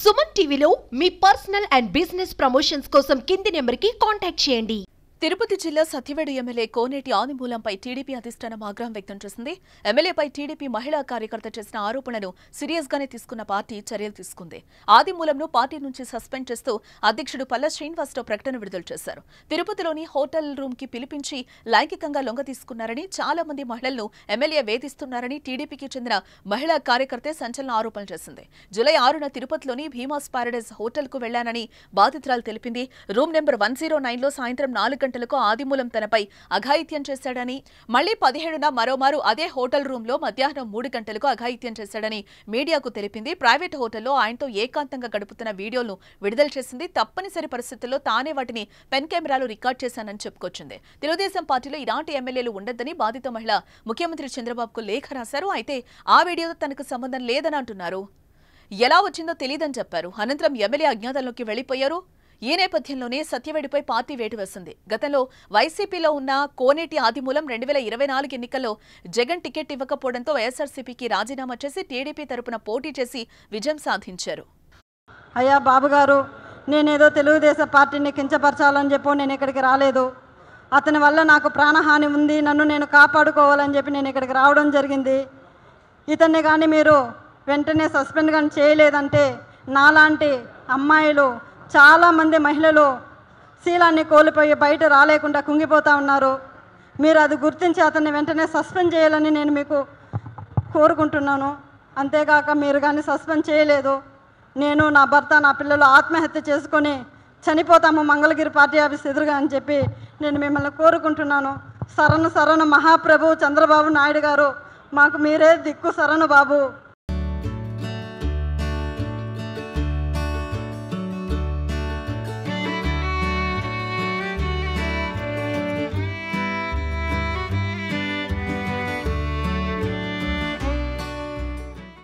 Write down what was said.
సుమన్ టీవీలో మీ personal and business promotions కోసం కింది నెంబర్కి కాంటాక్ట్ చేయండి. తిరుపతి జిల్లా సత్యవేడు ఎమ్మెల్యే కోనేటి ఆదిమూలంపై టీడీపీ అధిష్టానం ఆగ్రహం వ్యక్తం చేసింది. ఎమ్మెల్యేపై టీడీపీ మహిళా కార్యకర్త చేసిన ఆరోపణలను సీరియస్ గానే తీసుకున్న పార్టీ చర్యలు తీసుకుంది. ఆదిమూలంను పార్టీ నుంచి సస్పెండ్ చేస్తూ అధ్యక్షుడు పల్ల శ్రీనివాసరావు ప్రకటన విడుదల చేశారు. తిరుపతిలోని హోటల్ రూమ్ కి పిలిపించి లైంగికంగా లొంగ తీసుకున్నారని, చాలా మంది మహిళలను ఎమ్మెల్యే వేధిస్తున్నారని టీడీపీకి చెందిన మహిళా కార్యకర్తే సంచలన ఆరోపణలు చేసింది. జూలై 6న తిరుపతిలోని భీమాస్ పారడైజ్ హోటల్ కు వెళ్లానని బాధితురాలు తెలిపింది. రూమ్ నెంబర్ 109లో సాయంత్రం 4 గంటలకు ఆదిమూలం తనపై అఘాయిత్యం చేశాడని, మళ్లీ 17న మరోమారు అదే హోటల్ రూమ్ లో మధ్యాహ్నం 3 గంటలకు అఘాయిత్యం చేశాడని మీడియాకు తెలిపింది. ప్రైవేట్ హోటల్లో ఆయనతో ఏకాంతంగా గడుపుతున్న వీడియోలను విడుదల చేసింది. తప్పనిసరి పరిస్థితుల్లో తానే వాటిని పెన్ కెమెరాలు రికార్డ్ చేశానని చెప్పుకొచ్చింది. తెలుగుదేశం పార్టీలో ఇలాంటి ఎమ్మెల్యేలు ఉండొద్దని బాధిత మహిళ ముఖ్యమంత్రి చంద్రబాబుకు లేఖ రాశారు. అయితే ఆ వీడియోతో తనకు సంబంధం లేదని అంటున్నారు. ఎలా వచ్చిందో తెలియదని చెప్పారు. అనంతరం ఎమ్మెల్యే అజ్ఞాతంలోకి వెళ్లిపోయారు. ఈ నేపథ్యంలోనే సత్యవేడుపై పార్టీ వేటు వేసింది. గతంలో వైసీపీలో ఉన్న కోనేటి ఆదిమూలం 2024 ఎన్నికల్లో జగన్ టికెట్ ఇవ్వకపోవడంతో వైఎస్ఆర్సీపీకి రాజీనామా చేసి టీడీపీ తరపున పోటీ చేసి విజయం సాధించారు. అయ్యా బాబుగారు, నేనేదో తెలుగుదేశం పార్టీని కించపరచాలని చెప్పి నేను ఇక్కడికి రాలేదు. అతని వల్ల నాకు ప్రాణహాని ఉంది, నన్ను నేను కాపాడుకోవాలని చెప్పి నేను ఇక్కడికి రావడం జరిగింది. ఇతన్ని కానీ మీరు వెంటనే సస్పెండ్ కానీ చేయలేదంటే నాలాంటి అమ్మాయిలు చాలామంది మహిళలు శీలాన్ని కోల్పోయి బయట రాలేకుండా కుంగిపోతూ ఉన్నారు. మీరు అది గుర్తించి అతన్ని వెంటనే సస్పెండ్ చేయాలని నేను మీకు కోరుకుంటున్నాను. అంతేగాక మీరు కానీ సస్పెండ్ చేయలేదు, నేను, నా భర్త, నా పిల్లలు ఆత్మహత్య చేసుకొని చనిపోతాము మంగళగిరి పార్టీ ఆఫీస్ ఎదురుగా అని చెప్పి నేను మిమ్మల్ని కోరుకుంటున్నాను. శరణు శరణు మహాప్రభు చంద్రబాబు నాయుడు గారు, మాకు మీరే దిక్కు శరణు బాబు.